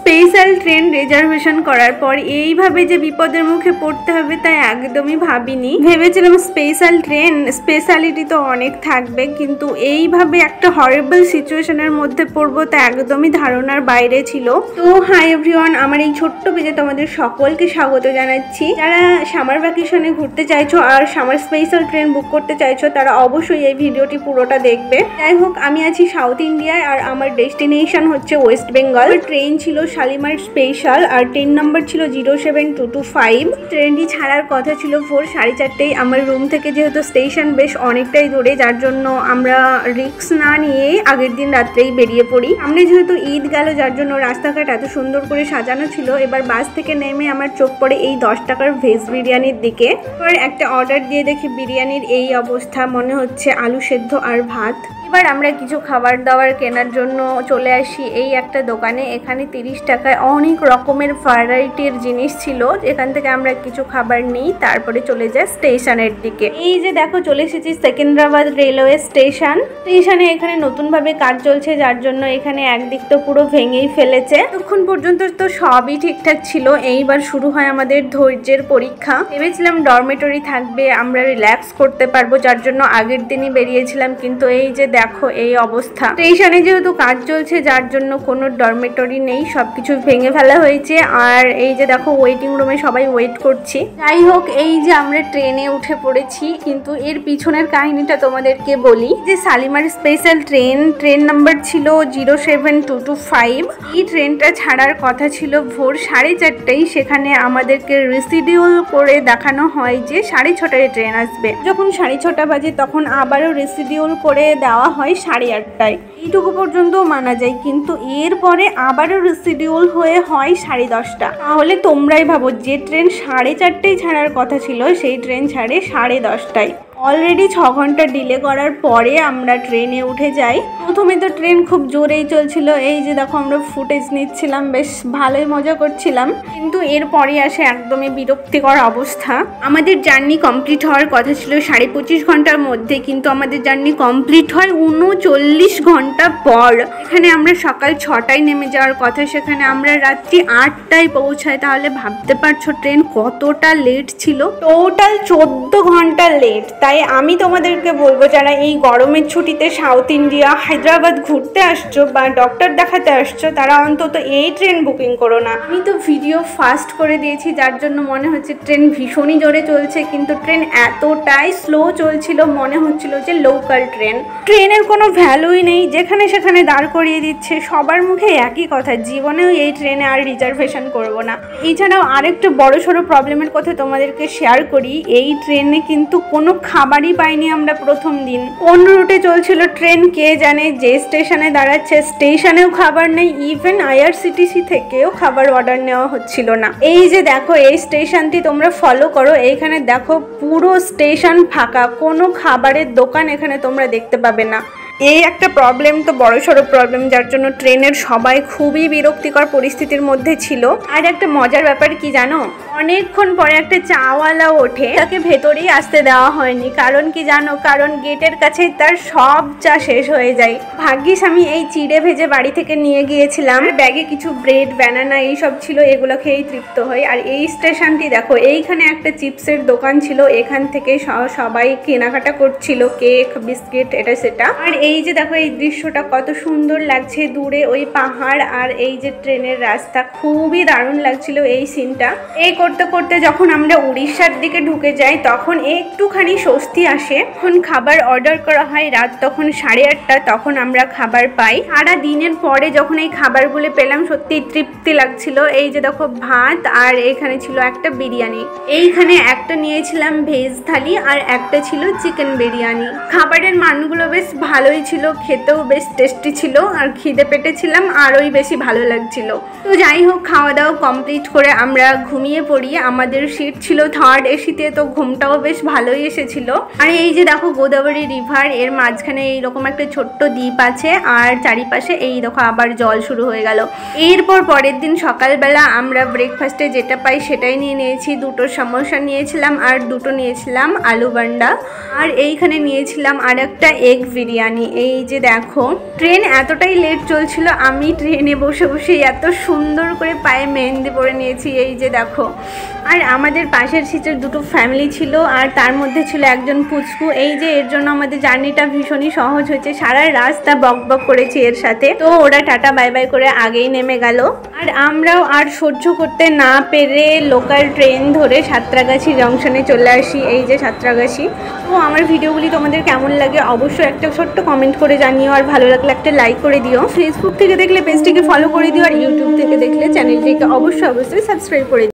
Special train reservation করার পর এইভাবে যে বিপদের মুখে পড়তে হবে তা একদমই ভাবিনি। ভেবেছিলাম স্পেশাল ট্রেন স্পেশালিটি তো অনেক থাকবে, কিন্তু এইভাবে একটা হরিবল সিচুয়েশনের মধ্যে পড়বো তা একদমই ধারণার বাইরে ছিল। তো হাই এভরিওয়ান, আমার এই ছোট্ট পেজে তোমাদের সকলকে স্বাগত জানাচ্ছি। যারা সামার ভ্যাকেশনে ঘুরতে চাইছো আর সামার স্পেশাল ট্রেন বুক করতে চাইছো তারা অবশ্যই এই ভিডিওটি পুরোটা দেখবে। যাই হোক, আমি আছি সাউথ ইন্ডিয়ায় আর আমার ডেস্টিনেশন হচ্ছে ওয়েস্ট বেঙ্গল। ট্রেন ছিল শালিমার স্পেশাল আর ট্রেন নাম্বার ছিল 07225। ট্রেনটি ছাড়ার কথা ছিল ভোর 4:30টায়। আমার রুম থেকে যেহেতু স্টেশন বেশ অনেকটাই দূরে, যার জন্য আমরা রিস্ক না নিয়ে আগের দিন রাত্রেই বেরিয়ে পড়ি। আমরা যেহেতু ঈদ গেল যার জন্য রাস্তাঘাট এত সুন্দর করে সাজানো ছিল। এবার বাস থেকে নেমে আমার চোখ পড়ে এই 10 টাকার ভেজ বিরিয়ানির দিকে। এবার একটা অর্ডার দিয়ে দেখি বিরিয়ানির এই অবস্থা, মনে হচ্ছে আলু সেদ্ধ আর ভাত। এবার আমরা কিছু খাবার দাবার কেনার জন্য চলে আসি এই একটা দোকানে। এখানে 30 টাকায় অনেক রকমের ভ্যারাইটির জিনিস ছিল। এখান থেকে আমরা কিছু খাবার নিই, তারপরে চলে যাই স্টেশনের দিকে। এই যে দেখো, চলে এসেছি সেকেন্দ্রাবাদ রেলওয়ে স্টেশন। স্টেশনে এখানে নতুনভাবে কাজ চলছে, যার জন্য এখানে একদিক তো পুরো ভেঙেই ফেলেছে। তখন পর্যন্ত তো সবই ঠিকঠাক ছিল। এইবার শুরু হয় আমাদের ধৈর্যের পরীক্ষা। ভেবেছিলাম ডরমেটরি থাকবে, আমরা রিল্যাক্স করতে পারবো, যার জন্য আগের দিনই বেরিয়েছিলাম। কিন্তু এই যে দেখো এই অবস্থা। স্টেশনে যেহেতু কাজ চলছে যার জন্য কোনো ডরমেটরি নেই, সবকিছু ভেঙে ফেলা হয়েছে। আর এই যে দেখো ওয়েটিং রুমে সবাই ওয়েট করছি। যাই হোক, এই যে আমরা ট্রেনে উঠে পড়েছি, কিন্তু এর পিছনের কাহিনীটা তোমাদেরকে বলি। যে শালিমার স্পেশাল ট্রেন নাম্বার ছিল 07225। এই ট্রেনটা ছাড়ার কথা ছিল ভোর 4:30টায়। সেখানে আমাদেরকে রিশিডিউল করে দেখানো হয় যে 6:30টায় ট্রেন আসবে। যখন 6:30 বাজে তখন আবারও রিশিডিউল করে দেওয়া হয় 8:30টায়। এইটুকু পর্যন্ত মানা যায়, কিন্তু এরপরে আবারও রিশিডিউল হয়ে হয় 10:30টা। তাহলে তোমরাই ভাবো, যে ট্রেন 4:30টায় ছাড়ার কথা ছিল সেই ট্রেন ছাড়ে 10:30টায়। অলরেডি 6 ঘন্টা ডিলে করার পরে আমরা ট্রেনে উঠে যাই। প্রথমে তো ট্রেন খুব জোরেই চলছিল। এই যে দেখো আমরা ফুটেজ নিচ্ছিলাম, বেশ ভালোই মজা করছিলাম। কিন্তু এরপরে আসে একদমই বিরক্তিকর অবস্থা। আমাদের জার্নি কমপ্লিট হওয়ার কথা ছিল 25.5 ঘন্টার মধ্যে, কিন্তু আমাদের জার্নি কমপ্লিট হয় 39 ঘন্টা পর। এখানে আমরা সকাল 6টায় নেমে যাওয়ার কথা, সেখানে আমরা রাত্রি 8টায় পৌঁছাই। তাহলে ভাবতে পারছো ট্রেন কতটা লেট ছিল। টোটাল 14 ঘন্টা লেট। তাই আমি তোমাদেরকে বলবো, যারা এই গরমের ছুটিতে সাউথ ইন্ডিয়া হায়দ্রাবাদ ঘুরতে আসছো বা ডক্টর দেখাতে আসছো, তারা অন্তত এই ট্রেন বুকিং করো না। আমি তো ভিডিও ফাস্ট করে দিয়েছি, যার জন্য মনে হচ্ছে ট্রেন ভীষণই জোরে চলছে, কিন্তু ট্রেন এতটাই স্লো চলছিল মনে হচ্ছিল যে লোকাল ট্রেন। ট্রেনের কোনো ভ্যালুই নেই, যেখানে সেখানে দাঁড় করিয়ে দিচ্ছে। সবার মুখে একই কথা, জীবনেও এই ট্রেনে আর রিজার্ভেশন করবো না। এছাড়াও আরেকটু বড়সড় প্রবলেমের কথা তোমাদেরকে শেয়ার করি। এই ট্রেনে কিন্তু কোনো খাবারই পাইনি আমরা প্রথম দিন। কোন রুটে চলছিল ট্রেন কে জানে। যে স্টেশনে দাঁড়াচ্ছে স্টেশনেও খাবার নেই, ইভেন আইআরসিটিসি থেকেও খাবার অর্ডার নেওয়া হচ্ছিল না। এই যে দেখো এই স্টেশনটি তোমরা ফলো করো, এইখানে দেখো পুরো স্টেশন ফাঁকা, কোনো খাবারের দোকান এখানে তোমরা দেখতে পাবে না। এই একটা প্রবলেম তো বড়সড় প্রবলেম, যার জন্য ট্রেনের সবাই খুবই বিরক্তিকর পরিস্থিতির মধ্যে ছিল। আর একটা মজার ব্যাপার কি জানো, অনেকক্ষণ পরে একটা চাওয়ালা ওঠে, তাকে ভেতরেই আসতে দেওয়া হয়নি। কারণ কি জানো, কারণ গেটের কাছে তার সব চা শেষ হয়ে যায়। ভাগ্যিস আমি এই চিড়ে ভেজে বাড়ি থেকে নিয়ে গিয়েছিলাম, ব্যাগে কিছু ব্রেড ব্যানানা এইসব ছিল, এগুলো খেয়েই তৃপ্ত হয়। আর এই স্টেশনটি দেখো, এইখানে একটা চিপসের দোকান ছিল, এখান থেকে সবাই কেনাকাটা করছিল, কেক বিস্কিট এটা সেটা। আর এই যে দেখো এই দৃশ্যটা কত সুন্দর লাগছে, দূরে ওই পাহাড় আর এই যে ট্রেনের রাস্তা, খুবই দারুণ লাগছিল এই সিনটা। এই করতে করতে যখন আমরা উড়িষ্যার দিকে ঢুকে যাই তখন একটুখানি স্বস্তি আসে। যখন খাবার অর্ডার করা হয় রাত তখন 8:30টা, তখন আমরা খাবার পাই। সারা দিনের পরে যখন এই খাবারগুলো পেলাম সত্যি তৃপ্তি লাগছিল। এই যে দেখো ভাত, আর এখানে ছিল একটা বিরিয়ানি। এইখানে একটা নিয়েছিলাম ভেজ থালি আর একটা ছিল চিকেন বিরিয়ানি। খাবারের মানগুলো বেশ ভালোই ছিল, খেতেও বেশ টেস্টি ছিল, আর খিদে পেটে ছিলাম আরোই বেশি ভালো লাগছিল। তো যাই হোক, খাওয়া দাওয়া কমপ্লিট করে আমরা ঘুমিয়ে পড়ি। করি। আমাদের সিট ছিল থার্ড এসিতে, তো ঘুমটাও বেশ ভালোই এসেছিল। আর এই যে দেখো গোদাবরী রিভার, এর মাঝখানে এইরকম একটা ছোট্ট দ্বীপ আছে আর চারিপাশে এই দেখো আবার জল শুরু হয়ে গেল। এরপর পরের দিন সকালবেলা আমরা ব্রেকফাস্টে যেটা পাই সেটাই নিয়ে নিয়েছি। দুটো সমোসা নিয়েছিলাম আর দুটো নিয়েছিলাম আলু বান্ডা, আর এইখানে নিয়েছিলাম আর একটা এগ বিরিয়ানি। এই যে দেখো ট্রেন এতটাই লেট চলছিল, আমি ট্রেনে বসে বসে এত সুন্দর করে পায়ে মেহেন্দি পরে নিয়েছি। এই যে দেখো, আর আমাদের পাশের সিটের দুটো ফ্যামিলি ছিল আর তার মধ্যে ছিল একজন পুচকু। এই যে এর জন্য আমাদের জার্নিটা ভীষণই সহজ হয়েছে, সারা রাস্তা বক বক করেছি এর সাথে। তো ওরা টাটা বাই বাই করে আগেই নেমে গেল, আর আমরাও আর সহ্য করতে না পেরে লোকাল ট্রেন ধরে সাঁতরাগাছি জংশনে চলে আসি। এই যে সাঁতরাগাছি। তো আমার ভিডিওগুলি তোমাদের কেমন লাগে অবশ্যই একটা ছোট্ট কমেন্ট করে জানিও, আর ভালো লাগলে একটা লাইক করে দিও। ফেসবুক থেকে দেখলে পেজটিকে ফলো করে দিও, আর ইউটিউব থেকে দেখলে চ্যানেলটিকে অবশ্যই সাবস্ক্রাইব করে দিও।